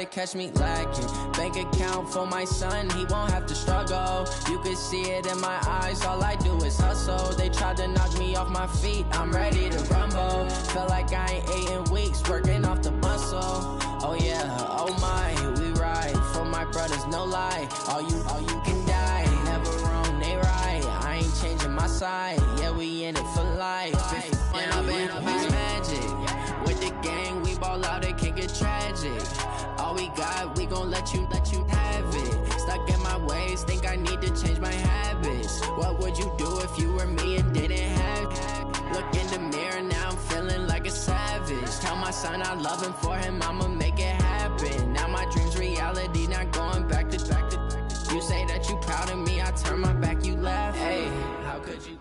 might catch me lacking. Bank account for my son, he won't have to struggle. You can see it in my eyes, all I do is hustle. They tried to knock me off my feet, I'm ready to rumble. Feel like I ain't ate in weeks, working off the muscle. Oh yeah, oh my, we ride for my brothers, no lie. All you can die, never wrong, they right. I ain't changing my side, yeah, we in it for life. And I've been magic. With the gang, we ball out, it can get tragic. All we got, we gon' let you have it. Stuck in my ways, think I need to change my habits. What would you do if you were me and didn't have it? Look in the mirror, now I'm feeling like a savage. Tell my son I love him, for him I'ma make it happen. Now my dream's reality, not going back to. You say that you proud of me, I turn my back, you laugh. Hey, how could you?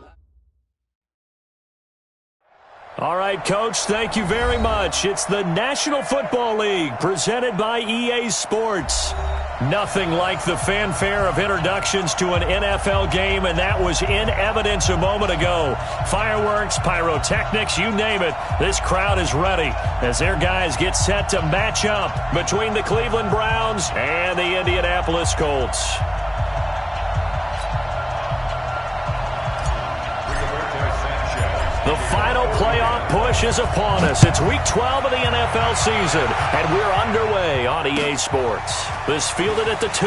All right, Coach, thank you very much. It's the National Football League presented by EA Sports. Nothing like the fanfare of introductions to an NFL game, and that was in evidence a moment ago. Fireworks, pyrotechnics, you name it. This crowd is ready as their guys get set to match up between the Cleveland Browns and the Indianapolis Colts. The final playoff push is upon us. It's Week 12 of the NFL season, and we're underway on EA Sports. This fielded at the 2.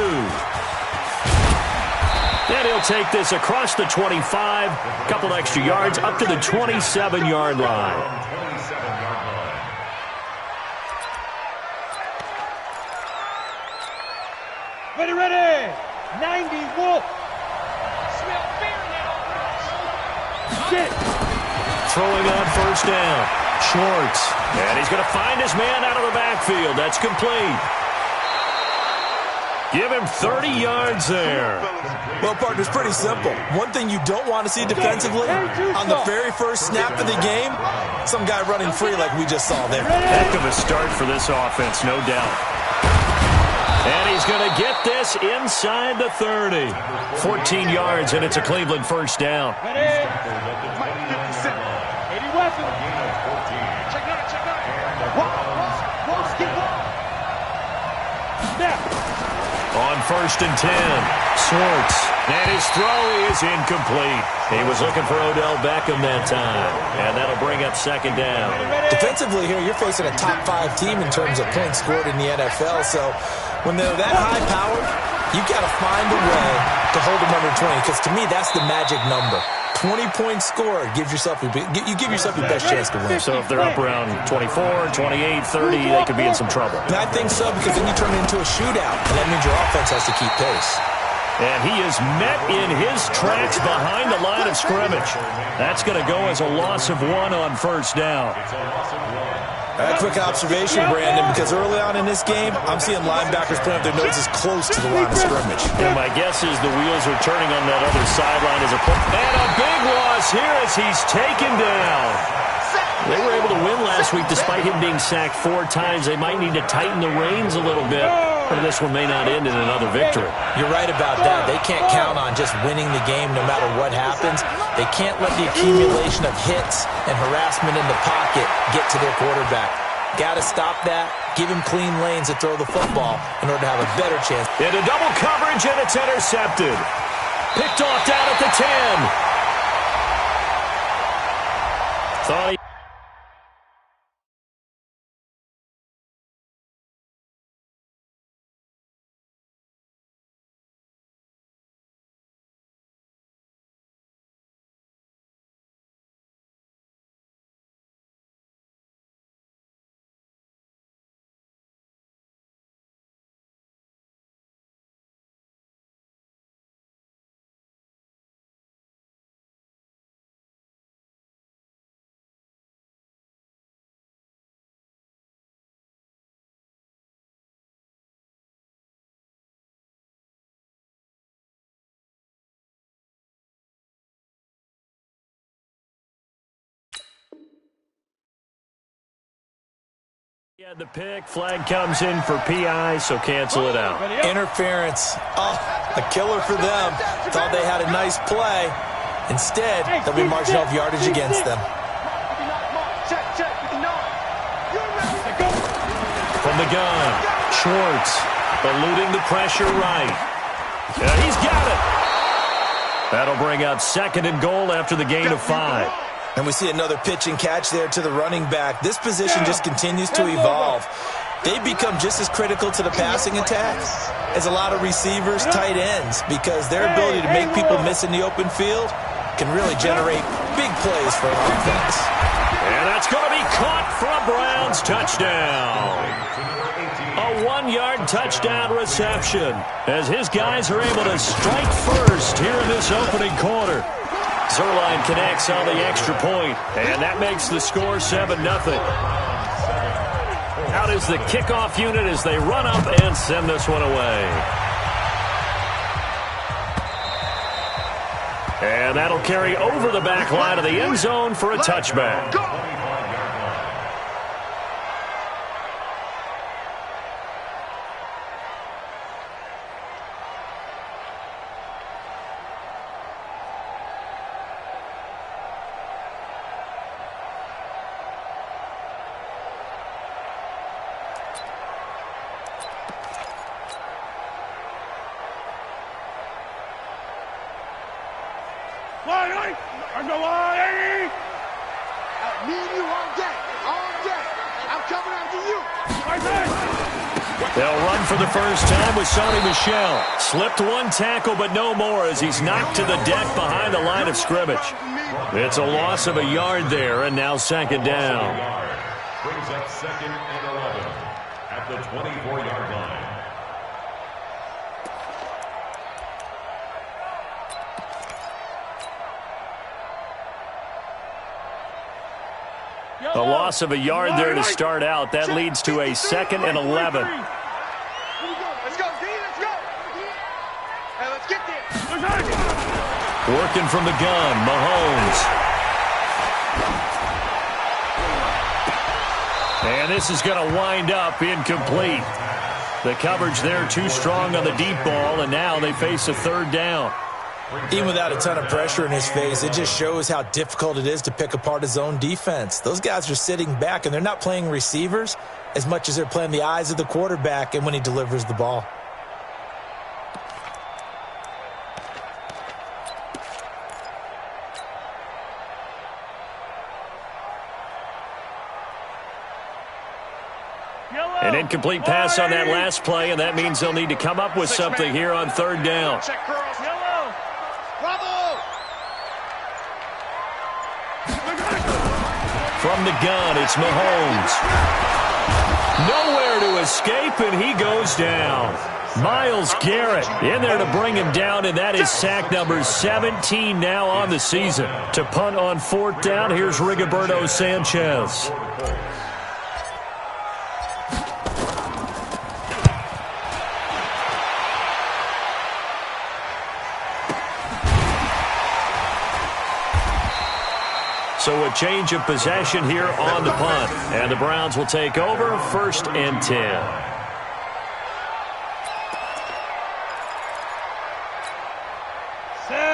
And he'll take this across the 25, a couple extra yards, up to the 27-yard line. Ready, 90, Wolf. Shit. Throwing on first down. Shorts. And he's going to find his man out of the backfield. That's complete. Give him 30 yards there. Well, partner, it's pretty simple. One thing you don't want to see defensively, on the very first snap of the game, some guy running free like we just saw there. Heck of a start for this offense, no doubt. And he's going to get this inside the 30. 14 yards, and it's a Cleveland first down. On first and 10, Swartz, and his throw is incomplete. He was looking for Odell Beckham that time, and that'll bring up second down. Defensively here, you're facing a top 5 team in terms of points scored in the NFL, so when they're that high-powered, you got to find a way to hold them under 20, because to me, that's the magic number. 20-point score, you give yourself your best chance to win. So if they're up around 24, 28, 30, they could be in some trouble. And I think so, because then you turn it into a shootout, and that means your offense has to keep pace. And he is met in his tracks behind the line of scrimmage. That's going to go as a loss of 1 on first down. A quick observation, Brandon, because early on in this game, I'm seeing linebackers putting up their noses close to the line of scrimmage. And my guess is the wheels are turning on that other sideline as a play. And a big loss here as he's taken down. They were able to win last week despite him being sacked 4 times. They might need to tighten the reins a little bit, or this one may not end in another victory. You're right about that. They can't count on just winning the game no matter what happens. They can't let the accumulation of hits and harassment in the pocket get to their quarterback. Got to stop that, give him clean lanes to throw the football in order to have a better chance. Into double coverage, and it's intercepted. Picked off down at the 10. Thought he... Yeah, the pick flag comes in for PI, so cancel it out. Interference. Oh, a killer for them. Thought they had a nice play. Instead, they'll be marching off yardage against them. From the gun, Schwartz eluding the pressure right. And he's got it. That'll bring up 2nd and goal after the gain of 5. And we see another pitch and catch there to the running back. This position just continues to evolve. They've become just as critical to the passing attack as a lot of receivers, tight ends, because their ability to make people miss in the open field can really generate big plays for an offense. And that's going to be caught for a Browns touchdown. A 1-yard touchdown reception as his guys are able to strike first here in this opening quarter. Zerline connects on the extra point, and that makes the score 7-0. Out is the kickoff unit as they run up and send this one away. And that'll carry over the back line of the end zone for a touchback. They'll run for the first time with Sonny Michel. Slipped one tackle, but no more as he's knocked to the deck behind the line of scrimmage. It's a loss of a yard there, and now 2nd down. Brings up 2nd and 11 at the 24-yard line. A loss of a yard there to start out. That leads to a 2nd and 11. Let's go, D, let's go. Hey, let's get there. Working from the gun, Mahomes. And this is going to wind up incomplete. The coverage there too strong on the deep ball, and now they face a 3rd down. Even without a ton of pressure in his face, it just shows how difficult it is to pick apart his own defense. Those guys are sitting back, and they're not playing receivers as much as they're playing the eyes of the quarterback and when he delivers the ball. An incomplete pass on that last play, and that means they'll need to come up with something here on 3rd down. Check girls. Yellow. Bravo. From the gun, it's Mahomes. Nowhere to escape, and he goes down. Myles Garrett in there to bring him down, and that is sack number 17 now on the season. To punt on 4th down, here's Rigoberto Sanchez. So a change of possession here on the punt. And the Browns will take over 1st and 10.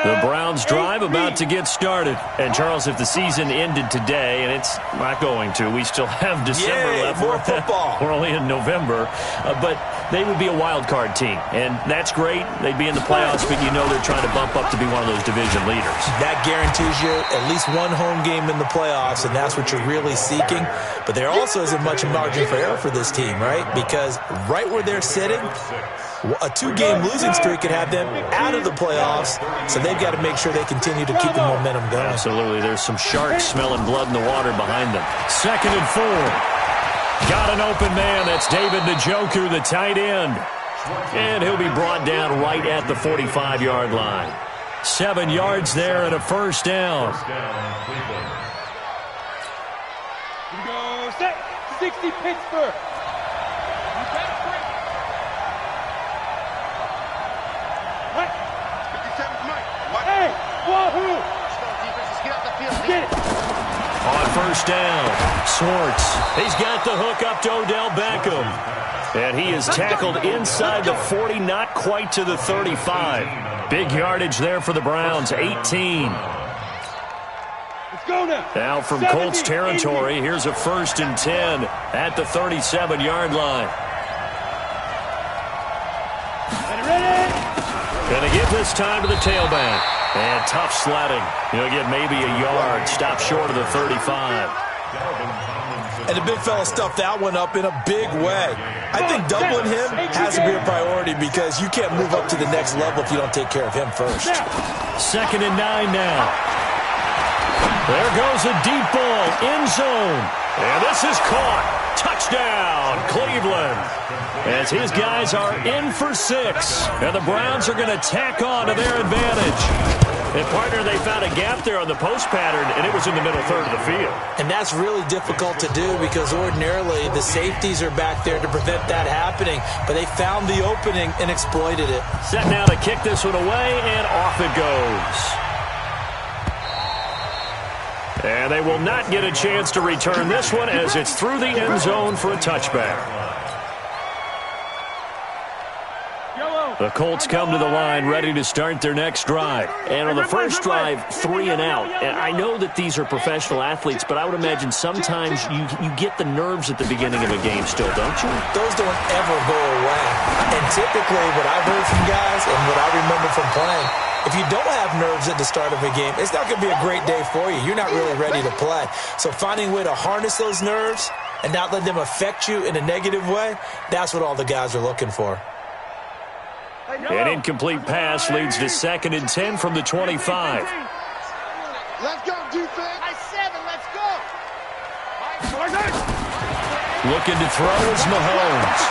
The Browns drive about to get started. And, Charles, if the season ended today, and it's not going to, we still have December left. More football. We're only in November. But they would be a wild card team. And that's great. They'd be in the playoffs, but you know they're trying to bump up to be one of those division leaders. That guarantees you at least one home game in the playoffs, and that's what you're really seeking. But there also isn't much margin for error for this team, right? Because right where they're sitting, a 2-game losing streak could have them out of the playoffs, so they've got to make sure they continue to keep the momentum going. Absolutely. There's some sharks smelling blood in the water behind them. 2nd and 4. Got an open man. That's David Njoku, the tight end. And he'll be brought down right at the 45-yard line. 7 yards there and a 1st down. Go set. 60 Pittsburgh. Hey, wahoo! Get it. On 1st down, Schwartz. He's got the hook up to Odell Beckham. And he is tackled inside the 40, not quite to the 35. Big yardage there for the Browns, 18. Let's go now. Now from Colts territory, here's a 1st and 10 at the 37-yard line. Going to give this time to the tailback. And tough sledding. He'll get maybe a yard. Stop short of the 35. And the big fella stuffed that one up in a big way. I think doubling him has to be a priority because you can't move up to the next level if you don't take care of him first. 2nd and 9 now. There goes a deep ball, end zone. And this is caught. Touchdown, Cleveland. As his guys are in for 6. And the Browns are going to tack on to their advantage. And, partner, they found a gap there on the post pattern, and it was in the middle third of the field. And that's really difficult to do because ordinarily the safeties are back there to prevent that happening. But they found the opening and exploited it. Set now to kick this one away, and off it goes. And they will not get a chance to return this one as it's through the end zone for a touchback. The Colts come to the line ready to start their next drive. And on the first drive, 3 and out. And I know that these are professional athletes, but I would imagine sometimes you get the nerves at the beginning of a game still, don't you? Those don't ever go away. And typically what I've heard from guys and what I remember from playing, if you don't have nerves at the start of a game, it's not going to be a great day for you. You're not really ready to play. So finding a way to harness those nerves and not let them affect you in a negative way, that's what all the guys are looking for. An incomplete pass leads to 2nd and 10 from the 25. Let's go, defense. High 7, let's go. Looking to throw is Mahomes.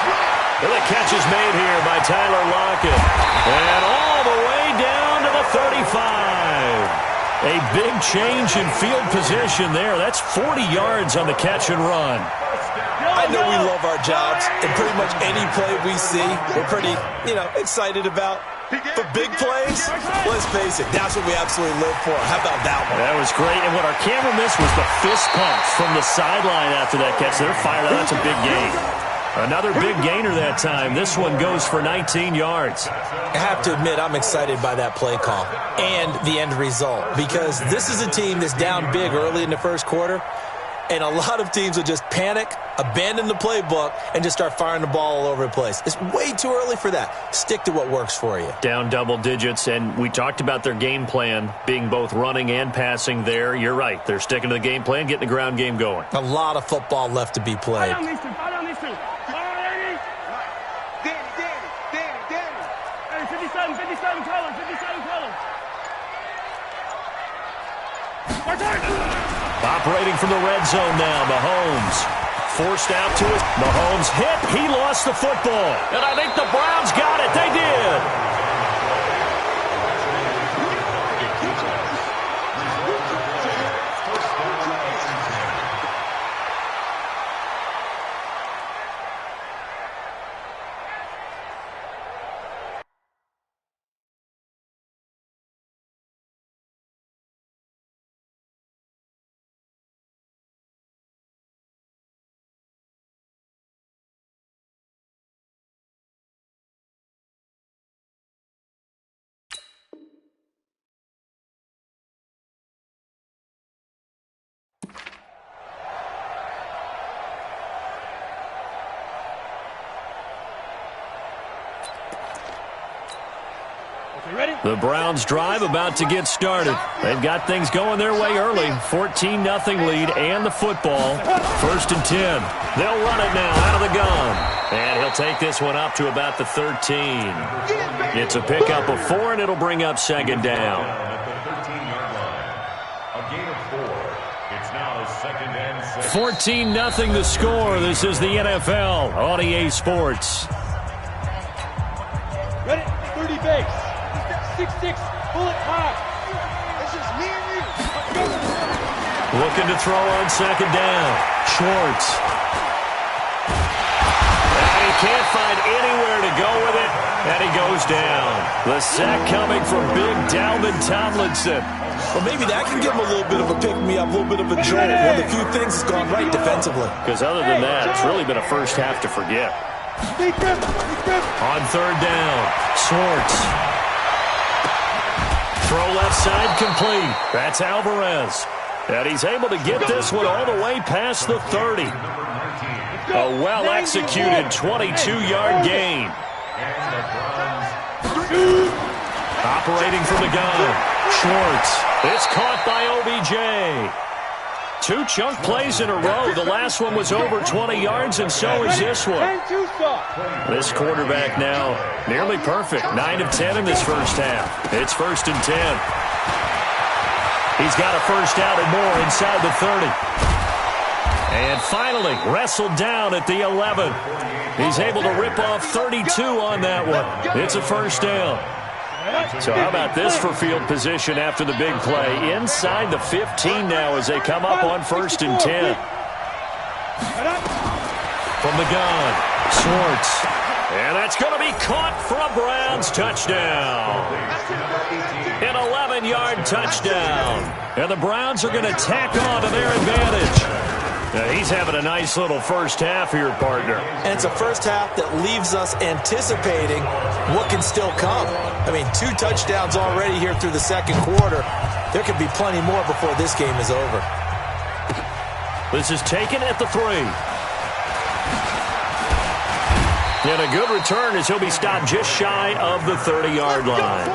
And the catch is made here by Tyler Lockett. And all the way down to the 35. A big change in field position there. That's 40 yards on the catch and run. I know we love our jobs, and pretty much any play we see, we're pretty, excited about. For big plays, let's face it, that's what we absolutely live for. How about that one? That was great, and what our camera missed was the fist pump from the sideline after that catch. They're fired out. That's a big gain. Another big gainer that time. This one goes for 19 yards. I have to admit, I'm excited by that play call and the end result because this is a team that's down big early in the first quarter. And a lot of teams will just panic, abandon the playbook, and just start firing the ball all over the place. It's way too early for that. Stick to what works for you. Down double digits, and we talked about their game plan being both running and passing there. You're right. They're sticking to the game plan, getting the ground game going. A lot of football left to be played. Danny. Hey, 57, color, 57, color. Operating from the red zone now, Mahomes. Forced out to it. Mahomes hit. He lost the football. And I think the Browns got it. They did. The Browns drive about to get started. They've got things going their way early. 14-0 lead and the football. 1st and 10. They'll run it now out of the gun. And he'll take this one up to about the 13. It's a pickup of 4, and it'll bring up 2nd down. At the 13-yard line. A gain of 4. It's now 2nd and 6. 14-0 the score. This is the NFL on EA Sports. Ready? 30 base. 6'6", pull it high. This is me and you. Looking to throw on 2nd down. Schwartz. And he can't find anywhere to go with it, and he goes down. The sack coming from big Dalvin Tomlinson. Well, maybe that can give him a little bit of a pick-me-up, a little bit of a jolt. One of the few things that's gone right defensively. Because other than that, it's really been a first half to forget. On 3rd down, Schwartz. Throw left side complete. That's Alvarez. And he's able to get this one all the way past the 30. A well-executed 22-yard gain. Operating from the gun. Schwartz. It's caught by OBJ. 2 chunk plays in a row. The last one was over 20 yards, and so is this one. This quarterback now nearly perfect. 9 of 10 in this first half. It's 1st and 10. He's got a first down and more inside the 30. And finally wrestled down at the 11. He's able to rip off 32 on that one. It's a first down. So how about this for field position after the big play? Inside the 15 now as they come up on 1st and 10. From the gun, Schwartz. And that's going to be caught for a Browns touchdown. An 11-yard touchdown. And the Browns are going to tack on to their advantage. He's having a nice little first half here, partner. And it's a first half that leaves us anticipating what can still come. I mean, 2 touchdowns already here through the second quarter. There could be plenty more before this game is over. This is taken at the 3. And a good return as he'll be stopped just shy of the 30-yard line.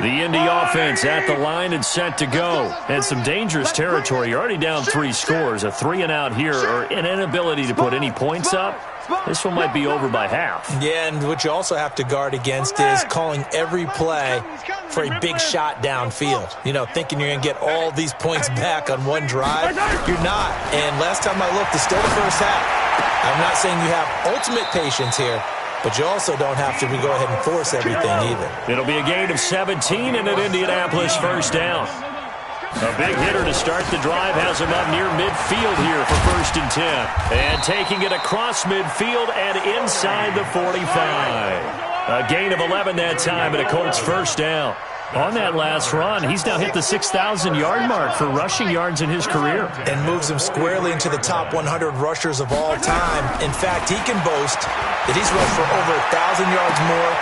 The Indy offense at the line and set to go. And some dangerous territory. You're already down 3 scores. A 3 and out here, or an inability to put any points up. This one might be over by half. Yeah, and what you also have to guard against is calling every play for a big shot downfield. You know, thinking you're going to get all these points back on one drive. You're not. And last time I looked, it's still the first half. I'm not saying you have ultimate patience here, but you also don't have to go ahead and force everything either. It'll be a gain of 17 and an Indianapolis first down. A big hitter to start the drive has him up near midfield here for 1st and 10. And taking it across midfield and inside the 45. A gain of 11 that time and a Colts first down. On that last run, he's now hit the 6,000-yard mark for rushing yards in his career. And moves him squarely into the top 100 rushers of all time. In fact, he can boast that he's rushed for over 1,000 yards more.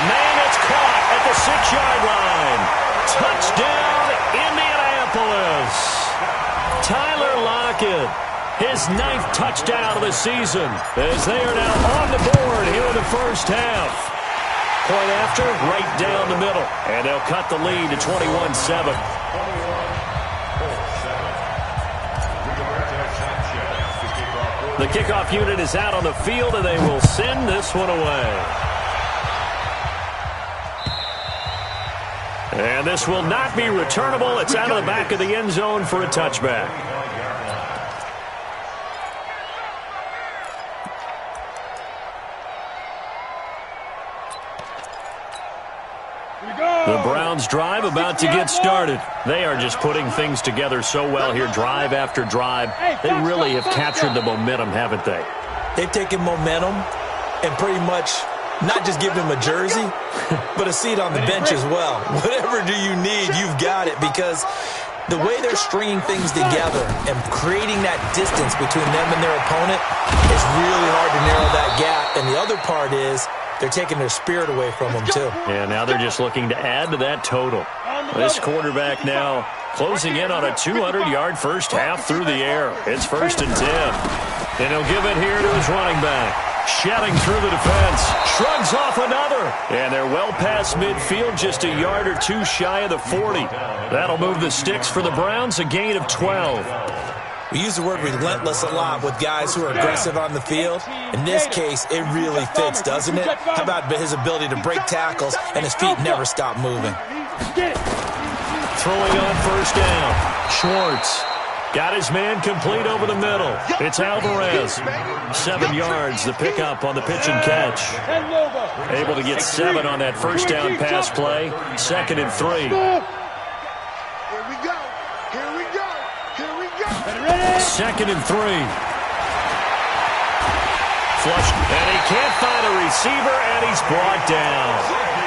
Man, it's caught at the 6-yard line. Touchdown, Indianapolis. Tyler Lockett, his 9th touchdown of the season, as they are now on the board here in the first half. Point after, right down the middle. And they'll cut the lead to 21-7. The kickoff unit is out on the field, and they will send this one away. And this will not be returnable. It's out of the back of the end zone for a touchback. The Browns drive about to get started. They are just putting things together so well here, drive after drive. They really have captured the momentum, haven't they? They've taken momentum and pretty much not just given him a jersey, but a seat on the bench as well. Whatever do you need, you've got it, because the way they're stringing things together and creating that distance between them and their opponent is really hard to narrow that gap. And the other part is they're taking their spirit away from them, too. Yeah, now they're just looking to add to that total. This quarterback now closing in on a 200-yard first half through the air. It's 1st and 10. And he'll give it here to his running back. Shouting through the defense. Shrugs off another. And they're well past midfield, just a yard or 2 shy of the 40. That'll move the sticks for the Browns, a gain of 12. We use the word relentless a lot with guys who are aggressive on the field. In this case, it really fits, doesn't it? How about his ability to break tackles and his feet never stop moving? Throwing on first down. Schwartz got his man complete over the middle. It's Alvarez. 7 yards, the pickup on the pitch and catch. Able to get 7 on that first down pass play. 2nd and 3. 2nd and 3. Flushed, and he can't find a receiver, and he's brought down.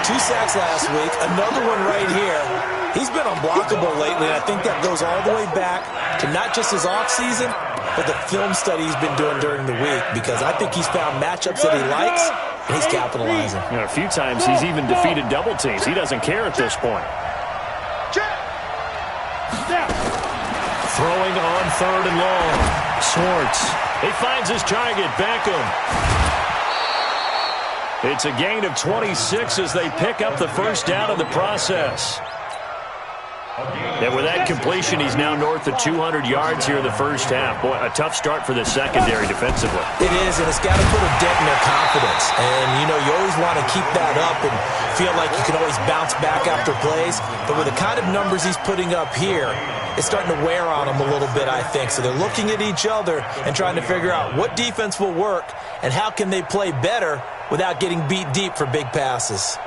2 sacks last week, another one right here. He's been unblockable lately, and I think that goes all the way back to not just his offseason, but the film study he's been doing during the week, because I think he's found matchups that he likes, and he's capitalizing. You know, a few times he's even defeated double teams. He doesn't care at this point. Throwing on 3rd and long. Schwartz He finds his target, Beckham. It's a gain of 26 as they pick up the first down in the process. And with that completion, he's now north of 200 yards here in the first half. Boy, a tough start for the secondary defensively. It is, and it's got to put a dent in their confidence. And, you know, you always want to keep that up and feel like you can always bounce back after plays. But with the kind of numbers he's putting up here, it's starting to wear on them a little bit, I think. So they're looking at each other and trying to figure out what defense will work and how can they play better without getting beat deep for big passes.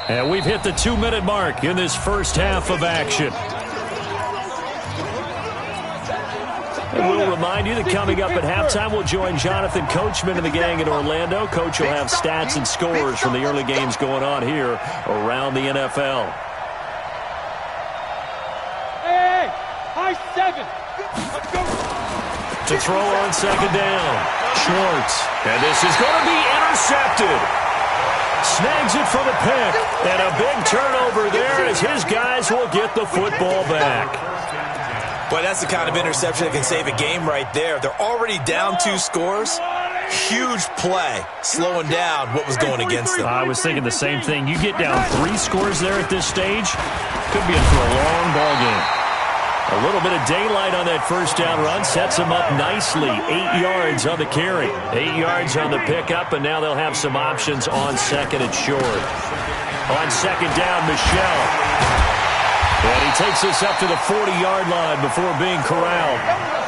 And we've hit the 2-minute mark in this first half of action. And we'll remind you that coming up at halftime, we'll join Jonathan Coachman and the gang in Orlando. Coach will have stats and scores from the early games going on here around the NFL. Hey, high 7. Let's go. To throw on second down. Schwartz. And this is going to be intercepted. Snags it for the pick. And a big turnover there as his guys will get the football back. Boy, that's the kind of interception that can save a game right there. They're already down 2 scores. Huge play, slowing down what was going against them. I was thinking the same thing. You get down 3 scores there at this stage, could be in for a long ball game. A little bit of daylight on that first down run sets them up nicely. 8 yards on the carry, 8 yards on the pickup, and now they'll have some options on second and short. On second down, Michelle. And he takes this up to the 40-yard line before being corralled.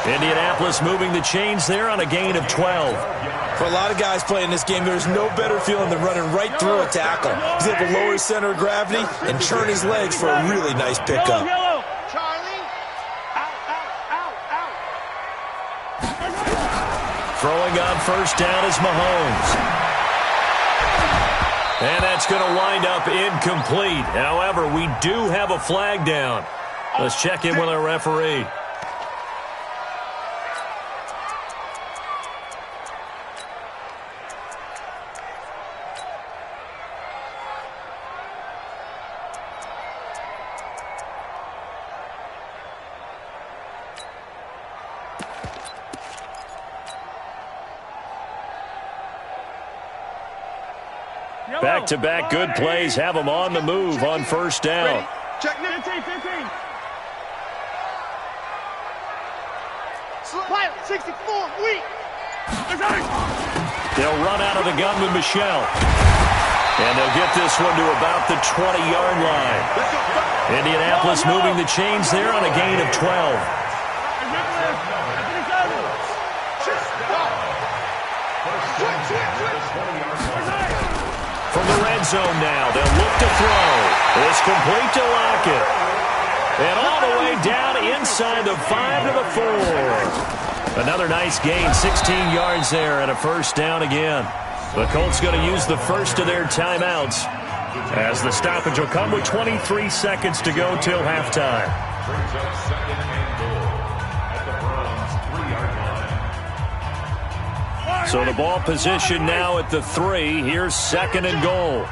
Indianapolis moving the chains there on a gain of 12. For a lot of guys playing this game, there's no better feeling than running right through a tackle. He's able to lower his center of gravity and turn his legs for a really nice pickup. Throwing on first down is Mahomes. And that's going to wind up incomplete. However, we do have a flag down. Let's check in with our referee. Back-to-back good plays have them on the move on first down. Check 15. Slide 64, weak. They'll run out of the gun with Michelle. And they'll get this one to about the 20-yard line. Indianapolis moving the chains there on a gain of 12. From the red zone now, they'll look to throw. It's complete to Lockett. And all the way down inside the 5 to the 4. Another nice gain, 16 yards there and a first down again. The Colts going to use the first of their timeouts as the stoppage will come with 23 seconds to go till halftime. Brings up second and goal at the Browns' 3-yard line. So the ball position now at the 3. Here's second and goal.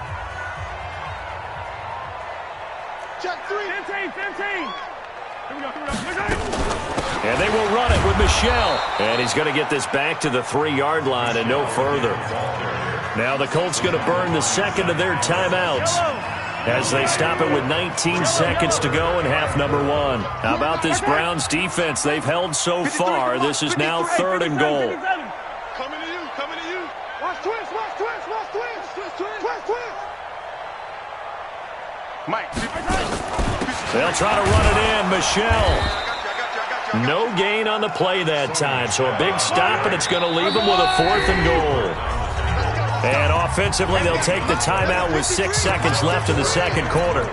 Check 3. 15. Here we go. And they will run it with Michelle. And he's going to get this back to the 3-yard line and no further. Now the Colts going to burn the second of their timeouts as they stop it with 19 seconds to go in half number 1. How about this Browns defense? They've held so far. This is now third and goal. Coming to you. Watch twist. Mike. They'll try to run it in. Michelle. No gain on the play that time, so a big stop, and it's going to leave them with a 4th and goal. And offensively, they'll take the timeout with 6 seconds left in the second quarter.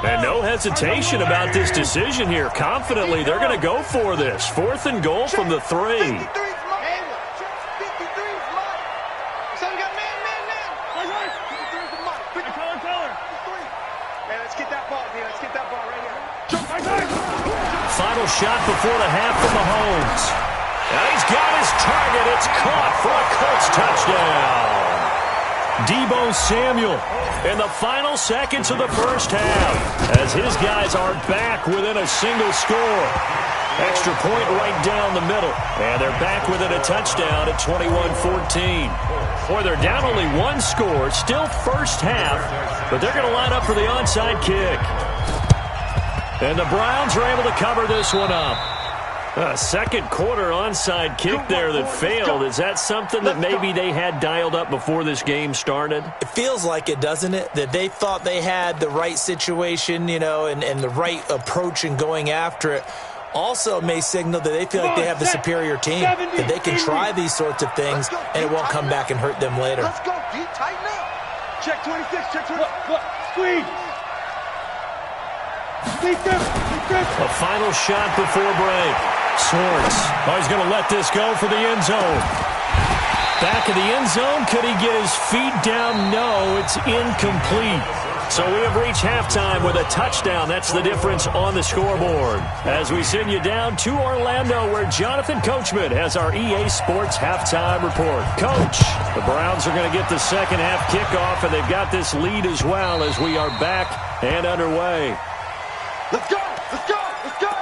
And no hesitation about this decision here. Confidently, they're going to go for this. 4th and goal from the 3. Final shot before the half from Mahomes. And he's got his target. It's caught for a Colts touchdown. Deebo Samuel in the final seconds of the first half as his guys are back within a single score. Extra point right down the middle, and they're back within a touchdown at 21-14. Boy, they're down only one score, still first half, but they're going to line up for the onside kick. And the Browns are able to cover this one up. A second quarter onside kick there that failed. Is that something that maybe they had dialed up before this game started? It feels like it, doesn't it? That they thought they had the right situation, and the right approach in going after it. Also may signal that they feel like they have the superior team, that they can try these sorts of things, and it won't come back and hurt them later. Let's go, D. Tighten up. Check 26, check 26. Look, squeeze. A final shot before break. Swartz. He's going to let this go for the end zone. Back of the end zone. Could he get his feet down? No, it's incomplete. So we have reached halftime with a touchdown. That's the difference on the scoreboard. As we send you down to Orlando, where Jonathan Coachman has our EA Sports halftime report. Coach, the Browns are going to get the second half kickoff, and they've got this lead as well as we are back and underway. Let's go! Let's go! Let's go!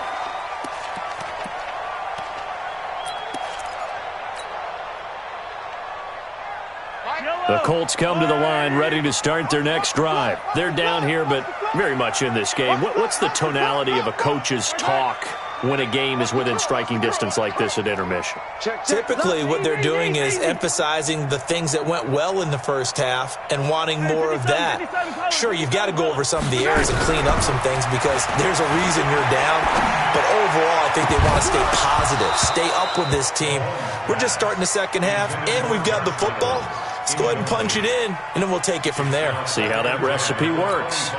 The Colts come to the line ready to start their next drive. They're down here, but very much in this game. What's the tonality of a coach's talk when a game is within striking distance like this at intermission? Typically, what they're doing is emphasizing the things that went well in the first half and wanting more of that. Sure, you've got to go over some of the errors and clean up some things because there's a reason you're down. But overall, I think they want to stay positive, stay up with this team. We're just starting the second half, and we've got the football. Let's go ahead and punch it in, and then we'll take it from there. See how that recipe works.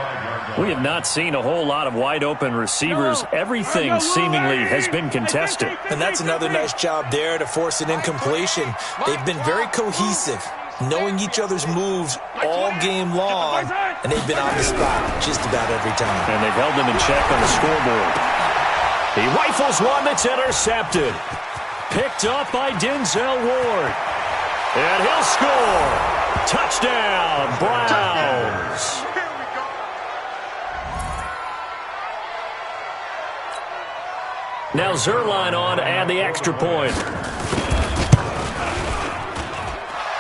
We have not seen a whole lot of wide-open receivers. Everything seemingly has been contested. And that's another nice job there to force an incompletion. They've been very cohesive, knowing each other's moves all game long, and they've been on the spot just about every time. And they've held them in check on the scoreboard. He rifles one that's intercepted. Picked up by Denzel Ward. And he'll score. Touchdown, Browns. Now Zerline on to add the extra point.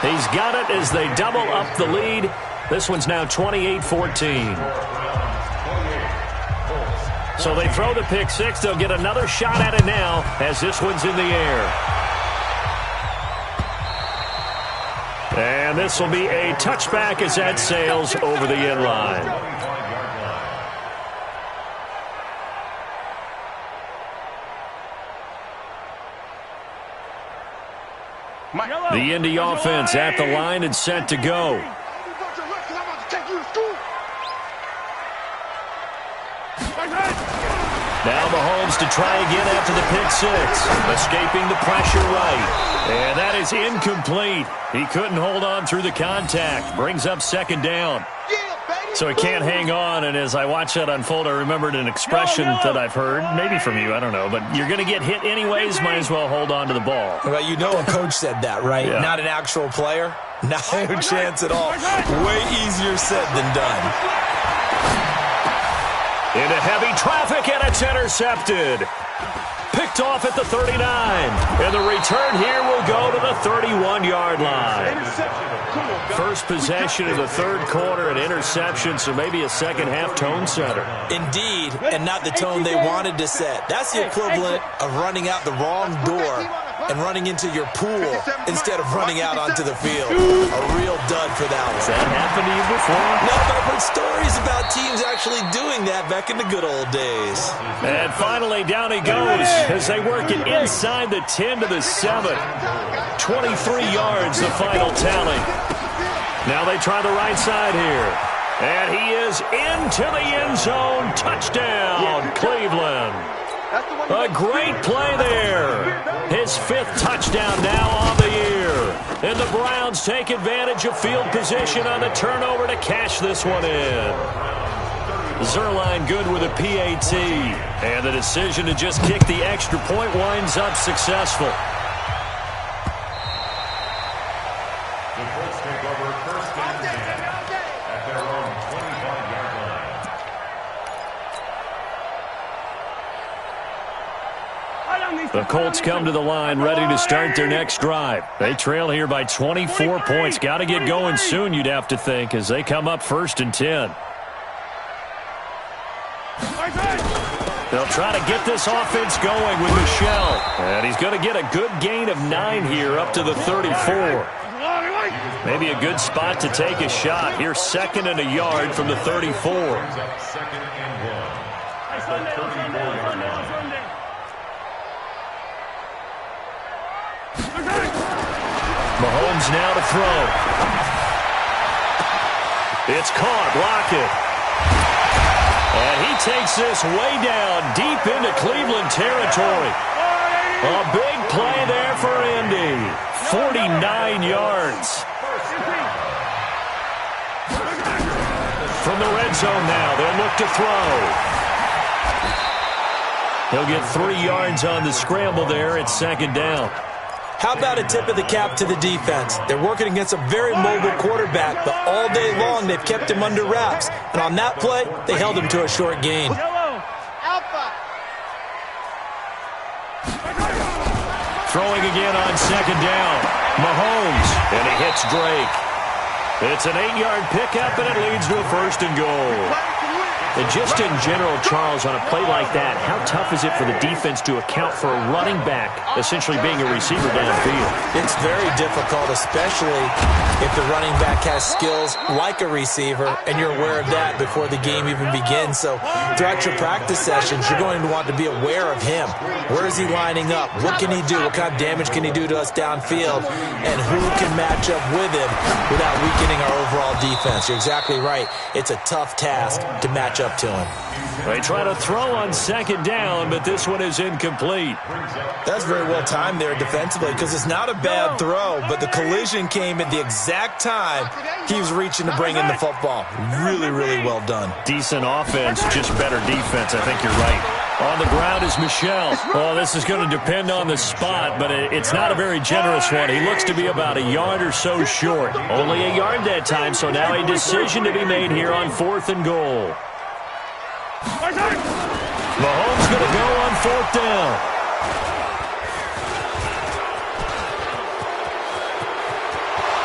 He's got it as they double up the lead. This one's now 28-14. So they throw the pick six. They'll get another shot at it now as this one's in the air. And this will be a touchback as that sails over the end line. The Indy offense at the line and set to go. Now Mahomes to try again after the pick six. Escaping the pressure right. And that is incomplete. He couldn't hold on through the contact. Brings up second down. So he can't hang on, and as I watch that unfold, I remembered an expression that I've heard, maybe from you, I don't know, but you're going to get hit anyways, might as well hold on to the ball. Well, you know a coach said that, right? Yeah. Not an actual player. No chance at all. Way easier said than done. Into heavy traffic, and it's intercepted. Picked off at the 39. And the return here will go to the 31-yard line. First possession of the third quarter, an interception, so maybe a second-half tone setter. Indeed, and not the tone they wanted to set. That's the equivalent of running out the wrong door and running into your pool instead of running out onto the field. A real dud for that one. Has that happened to you before? No, but I've heard stories about teams actually doing that back in the good old days. And finally, down he goes as they work it inside the 10 to the 7. 23 yards, the final tally. Now they try the right side here. And he is into the end zone. Touchdown, Cleveland. A great play there. His fifth touchdown now on the year. And the Browns take advantage of field position on the turnover to cash this one in. Zerline good with a PAT. And the decision to just kick the extra point winds up successful. The Colts take over first and 10 at their own 25-yard line. The Colts come to the line ready to start their next drive. They trail here by 24 points. Got to get going soon, you'd have to think, as they come up first and 10. They'll try to get this offense going with Michel. And he's going to get a good gain of 9 here up to the 34. Maybe a good spot to take a shot. Here's 2nd and a yard from the 34. Second and 1 at the 34-yard line. Mahomes now to throw. It's caught. Lockett. And he takes this way down deep into Cleveland territory. A big play there for Indy. 49 yards. From the red zone now, they'll look to throw. He'll get 3 yards on the scramble there. It's 2nd down. How about a tip of the cap to the defense? They're working against a very mobile quarterback, but all day long they've kept him under wraps. And on that play, they held him to a short gain. Throwing again on 2nd down. Mahomes, and he hits Drake. It's an 8-yard pickup, and it leads to a 1st and goal. And just in general, Charles, on a play like that, how tough is it for the defense to account for a running back essentially being a receiver downfield? It's very difficult, especially if the running back has skills like a receiver, and you're aware of that before the game even begins. So throughout your practice sessions, you're going to want to be aware of him. Where is he lining up? What can he do? What kind of damage can he do to us downfield? And who can match up with him without weakening our overall defense? You're exactly right. It's a tough task to match up to him. They try to throw on 2nd down, but this one is incomplete. That's very well timed there defensively, because it's not a bad throw, but the collision came at the exact time he was reaching to bring in the football. Really, really well done. Decent offense, just better defense. I think you're right. On the ground is Michel. Oh, this is going to depend on the spot, but it's not a very generous one. He looks to be about a yard or so short. Only a yard that time, so now a decision to be made here on 4th and goal. Mahomes going to go on 4th down.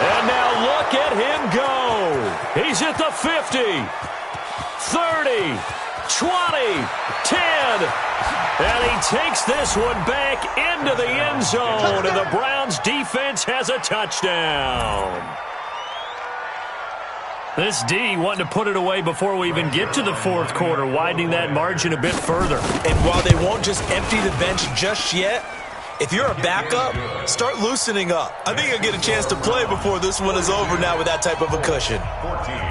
And now look at him go. He's at the 50, 30, 20, 10. And he takes this one back into the end zone. And the Browns defense has a touchdown. This D wanting to put it away before we even get to the 4th quarter, widening that margin a bit further. And while they won't just empty the bench just yet, if you're a backup, start loosening up. I think you'll get a chance to play before this one is over now with that type of a cushion.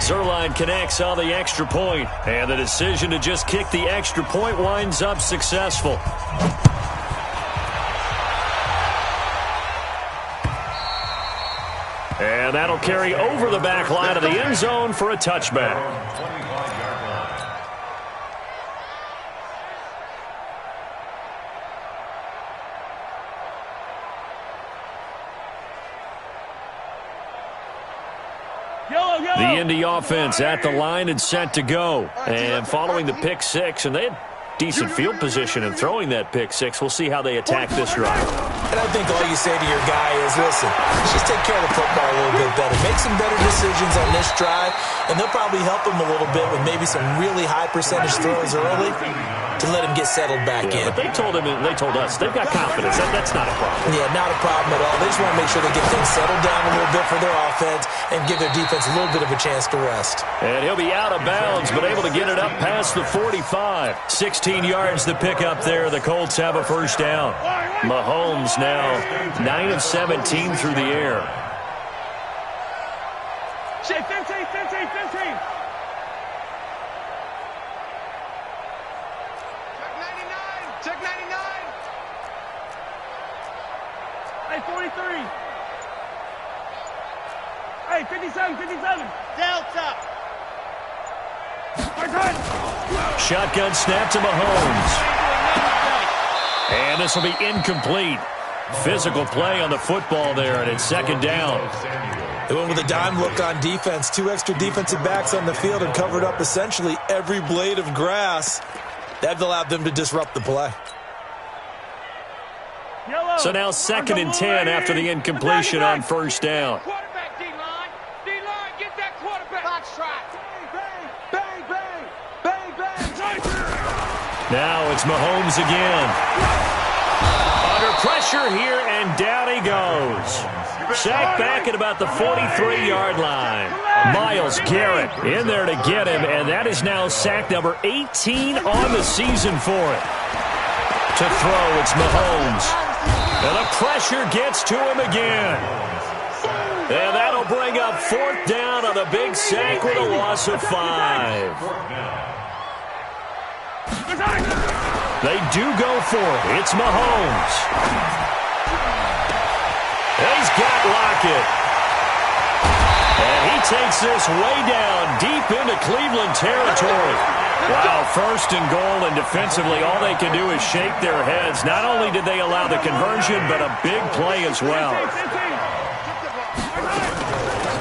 Zerline connects on the extra point, and the decision to just kick the extra point winds up successful. And that'll carry over the back line of the end zone for a touchback. The Indy offense at the line and set to go. And following the pick 6, and they had decent field position in throwing that pick 6. We'll see how they attack this drive. And I think all you say to your guy is, listen, just take care of the football a little bit better. Make some better decisions on this drive, and they'll probably help him a little bit with maybe some really high percentage throws early to let him get settled back in. But they told him, and they told us, they've got confidence. That's not a problem. Yeah, not a problem at all. They just want to make sure they get things settled down a little bit for their offense and give their defense a little bit of a chance to rest. And he'll be out of bounds, but able to get it up past the 45. 16 yards to pick up there. The Colts have a 1st down. Mahomes now 9 of 17 through the air. 15, 15, 15. Check 99. Hey, 43. Hey, 57, 57. Delta. Shotgun snap to Mahomes. And this will be incomplete. Physical play on the football there, and it's 2nd down. They went with a dime look on defense. 2 extra defensive backs on the field and covered up essentially every blade of grass. That allowed them to disrupt the play. So now 2nd and 10 after the incompletion on first down. Quarterback, D-line. D-line, get that quarterback. Box track. Bang, bang, bang, bang, bang. Now it's Mahomes again. Under pressure here, and down he goes. Sacked back at about the 43-yard line. Myles Garrett in there to get him, and that is now sack number 18 on the season for it. To throw, it's Mahomes. And the pressure gets to him again. And that'll bring up 4th down on a big sack with a loss of 5. They do go for it. It's Mahomes. He's got Lockett. And he takes this way down deep into Cleveland territory. Wow, 1st and goal, and defensively all they can do is shake their heads. Not only did they allow the conversion, but a big play as well.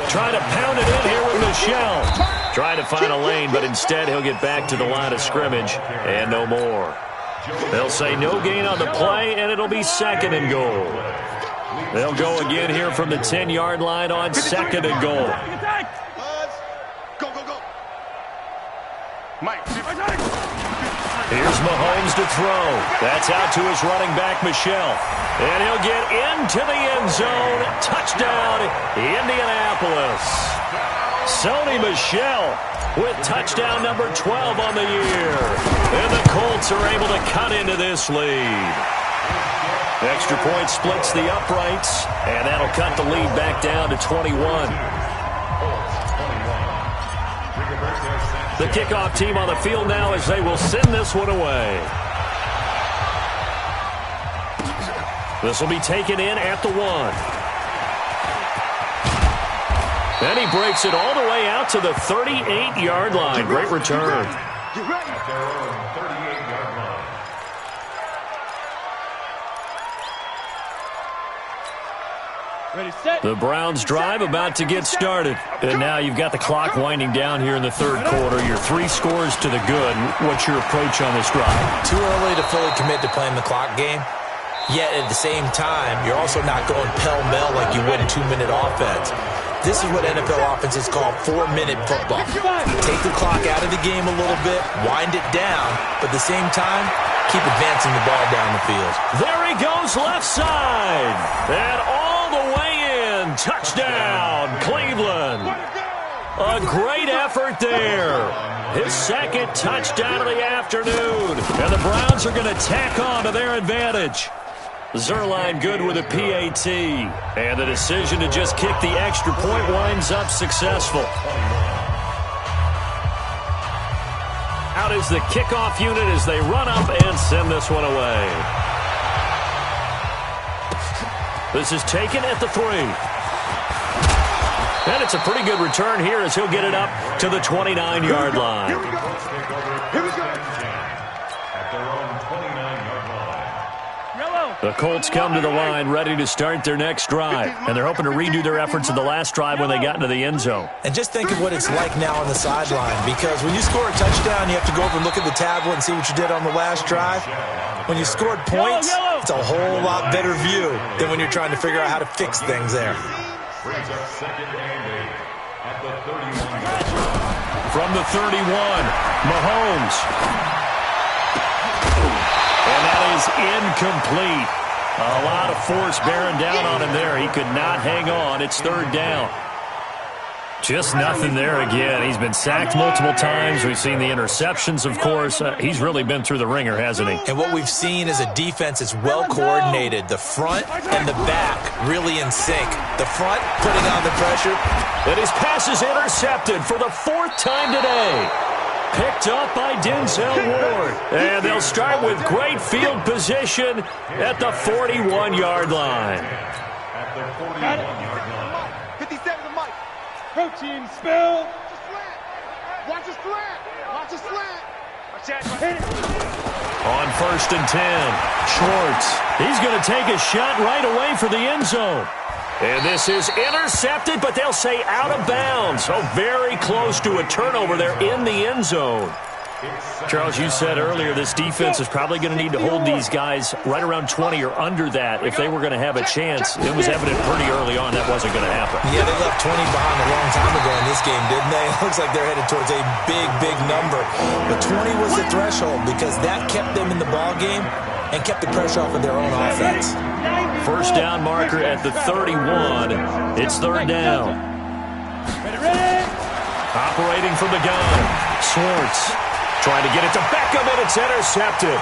Trying to pound it in here with Michel. Trying to find a lane, but instead he'll get back to the line of scrimmage, and no more. They'll say no gain on the play, and it'll be 2nd and goal. They'll go again here from the 10-yard line on 2nd and goal. Here's Mahomes to throw. That's out to his running back, Michel. And he'll get into the end zone. Touchdown, Indianapolis. Sony Michel with touchdown number 12 on the year. And the Colts are able to cut into this lead. Extra point splits the uprights, and that'll cut the lead back down to 21. The kickoff team on the field now as they will send this one away. This will be taken in at the 1. And he breaks it all the way out to the 38-yard line. Great return. The Browns drive about to get started. And now you've got the clock winding down here in the 3rd quarter. You're 3 scores to the good. What's your approach on this drive? Too early to fully commit to playing the clock game. Yet at the same time, you're also not going pell-mell like you would in 2-minute offense. This is what NFL offenses call 4-minute football. Take the clock out of the game a little bit, wind it down, but at the same time, keep advancing the ball down the field. There he goes left side. And all the way in. Touchdown, Cleveland. A great effort there. His 2nd touchdown of the afternoon. And the Browns are going to tack on to their advantage. Zerline good with a PAT. And the decision to just kick the extra point winds up successful. Out is the kickoff unit as they run up and send this one away. This is taken at the 3. And it's a pretty good return here as he'll get it up to the 29-yard line. Here we go. Here we go. At their own 29-yard line. The Colts come to the line ready to start their next drive. And they're hoping to redo their efforts in the last drive when they got into the end zone. And just think of what it's like now on the sideline, because when you score a touchdown, you have to go over and look at the tablet and see what you did on the last drive. When you scored points, it's a whole lot better view than when you're trying to figure out how to fix things there. Brings up 2nd and 8 at the 31-yard line. From the 31, Mahomes. And that is incomplete. A lot of force bearing down on him there. He could not hang on. It's 3rd down. Just nothing there again. He's been sacked multiple times. We've seen the interceptions, of course. He's really been through the ringer, hasn't he? And what we've seen is a defense that's well coordinated. The front and the back really in sync. The front putting on the pressure. And his pass is intercepted for the 4th time today. Picked up by Denzel Ward. And they'll start with great field position at the 41-yard line. At the 41-yard line. 57 to Mike. Protein spill. Watch a slant. Watch a slant. On 1st and 10, Schwartz. He's going to take a shot right away for the end zone. And this is intercepted, but they'll say out of bounds. So very close to a turnover there in the end zone. Charles, you said earlier this defense is probably going to need to hold these guys right around 20 or under that if they were going to have a chance. It was evident pretty early on that wasn't going to happen. Yeah, they left 20 behind a long time ago in this game, didn't they? It looks like they're headed towards a big, big number. But 20 was the threshold because that kept them in the ball game and kept the pressure off of their own offense. First down marker at the 31. It's third down. Operating from the gun, Swartz. Trying to get it to Beckham, and it's intercepted.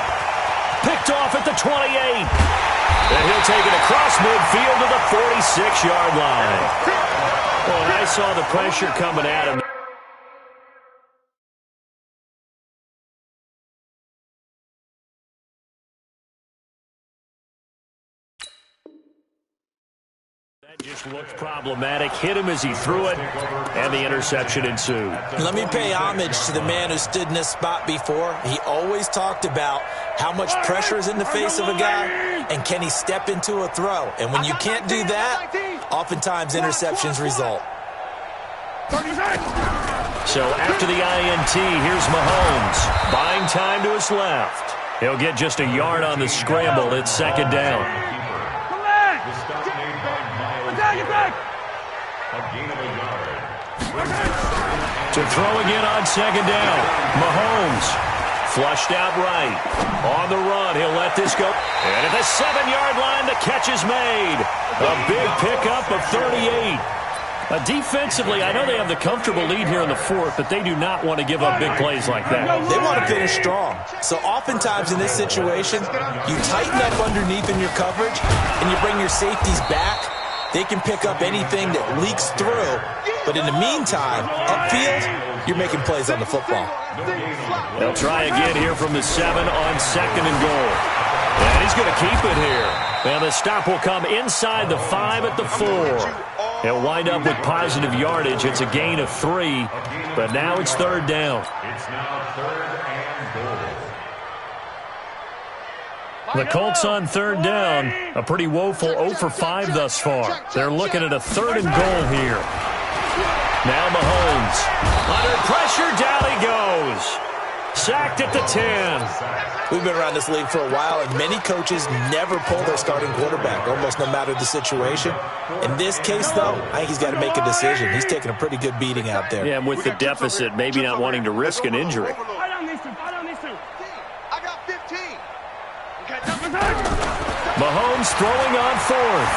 Picked off at the 28. And he'll take it across midfield to the 46-yard line. Well, and I saw the pressure coming at him. Just looked problematic, hit him as he threw it, and the interception ensued. Let me pay homage to the man who stood in this spot before. He always talked about how much pressure is in the face of a guy, and can he step into a throw. And when you can't do that, oftentimes interceptions result. So after the INT, here's Mahomes, buying time to his left. He'll get just a yard on the scramble. It's second down. To throw again on second down. Mahomes flushed out right. On the run, he'll let this go. And at the 7-yard line, the catch is made. A big pickup of 38. Defensively, I know they have the comfortable lead here in the fourth, but they do not want to give up big plays like that. They want to finish strong. So oftentimes in this situation, you tighten up underneath in your coverage, and you bring your safeties back. They can pick up anything that leaks through. But in the meantime, upfield, you're making plays on the football. They'll try again here from the 7 on second and goal. And he's going to keep it here. And the stop will come inside the 5 at the 4. He'll wind up with positive yardage. It's a gain of 3. But now it's third down. It's now third and goal. The Colts on third down, a pretty woeful 0 for 5 thus far. They're looking at a third and goal here. Now Mahomes, under pressure, down he goes. Sacked at the 10. We've been around this league for a while, and many coaches never pull their starting quarterback, almost no matter the situation. In this case, though, I think he's got to make a decision. He's taking a pretty good beating out there. Yeah, and with the deficit, maybe not wanting to risk an injury. Mahomes throwing on fourth.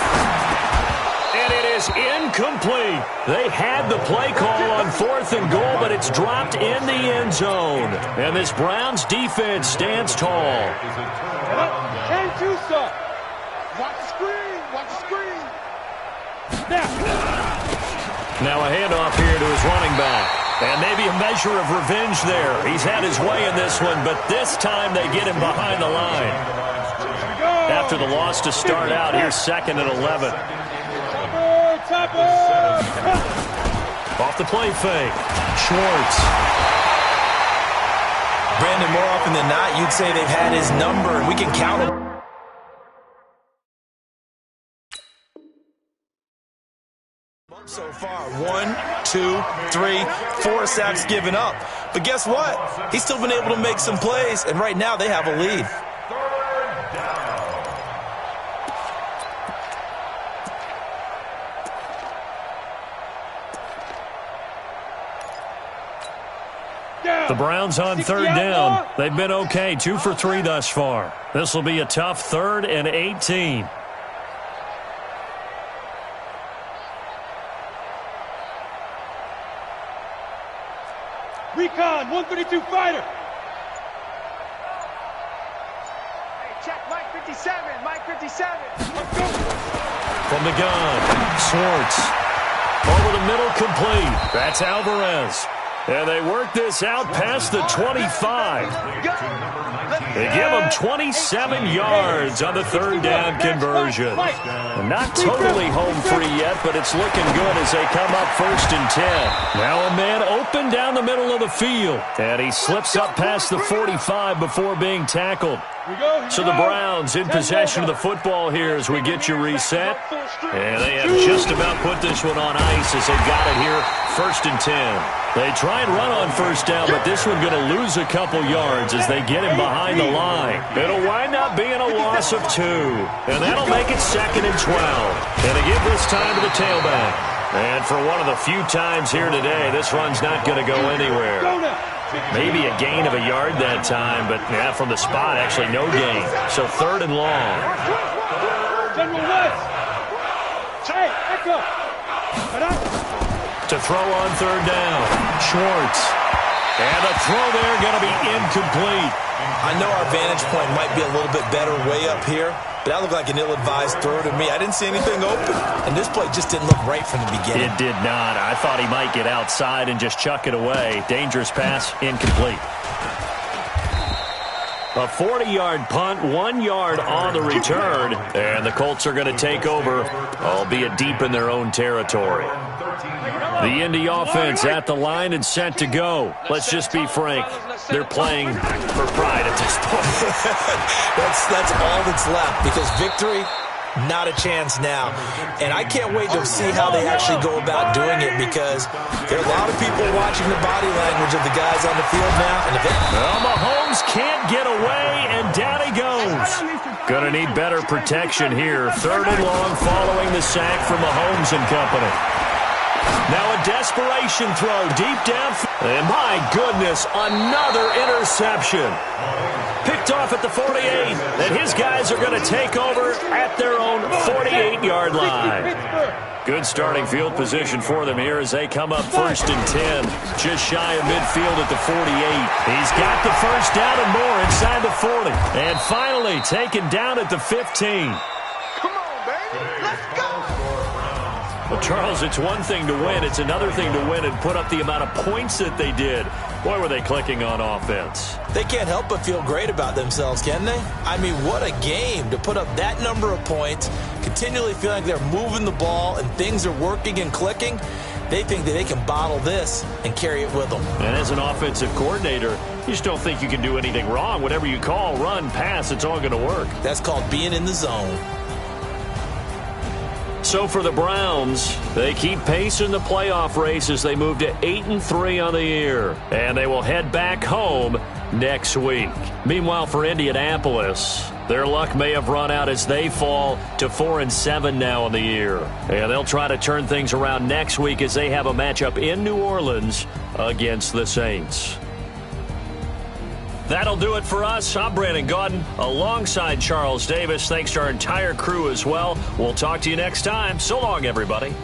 And it is incomplete. They had the play call on fourth and goal, but it's dropped in the end zone. And this Browns defense stands tall. And two, sir. Watch the screen. Watch the screen. Now a handoff here to his running back. And maybe a measure of revenge there. He's had his way in this one, but this time they get him behind the line. After the loss to start out, here's second and 11. Off the play fake. Schwartz. Brandon, more often than not, you'd say they've had his number, and we can count him. So far, 1, 2, 3, 4 sacks given up. But guess what? He's still been able to make some plays, and right now they have a lead. The Browns on third down. They've been okay, 2 for 3 thus far. This will be a tough 3rd and 18. Recon, 132 fighter. Hey, check Mike 57, Mike 57. Let's go. From the gun, Swartz. Over the middle, complete. That's Alvarez. And they work this out past the 25. They give them 27 yards on the third down conversion. Not totally home free yet, but it's looking good as they come up 1st and 10. Now a man open down the middle of the field. And he slips up past the 45 before being tackled. So the Browns in possession of the football here as we get you reset. And they have just about put this one on ice as they got it here 1st and 10. They try and run on 1st down, but this one going to lose a couple yards as they get him behind the line. It'll wind up being a loss of 2. And that'll make it 2nd and 12. And they give this time to the tailback. And for one of the few times here today, this run's not going to go anywhere. Maybe a gain of a yard that time, but yeah, from the spot, actually no gain. So 3rd and long. To throw on 3rd down, Schwartz. And the throw there going to be incomplete. I know our vantage point might be a little bit better way up here, but that looked like an ill-advised throw to me. I didn't see anything open, and this play just didn't look right from the beginning. It did not. I thought he might get outside and just chuck it away. Dangerous pass, incomplete. A 40-yard punt, 1 yard on the return, and the Colts are going to take over, albeit deep in their own territory. The Indy offense at the line and set to go. Let's just be frank. They're playing for pride at this point. that's all that's left, because victory, not a chance now. And I can't wait to see how they actually go about doing it, because there are a lot of people watching the body language of the guys on the field now. And well, Mahomes can't get away, and down he goes. Going to need better protection here. 3rd and long following the sack from Mahomes and company. Now a desperation throw deep down. And my goodness, another interception. Picked off at the 48. And his guys are going to take over at their own 48-yard line. Good starting field position for them here as they come up 1st and 10. Just shy of midfield at the 48. He's got the 1st down and more inside the 40. And finally taken down at the 15. Well, Charles, it's one thing to win. It's another thing to win and put up the amount of points that they did. Boy, were they clicking on offense. They can't help but feel great about themselves, can they? I mean, what a game to put up that number of points, continually feeling like they're moving the ball and things are working and clicking. They think that they can bottle this and carry it with them. And as an offensive coordinator, you just don't think you can do anything wrong. Whatever you call, run, pass, it's all going to work. That's called being in the zone. So for the Browns, they keep pace in the playoff race as they move to 8-3 on the year. And they will head back home next week. Meanwhile, for Indianapolis, their luck may have run out as they fall to 4-7 now on the year. And they'll try to turn things around next week as they have a matchup in New Orleans against the Saints. That'll do it for us. I'm Brandon Gaudin alongside Charles Davis. Thanks to our entire crew as well. We'll talk to you next time. So long, everybody.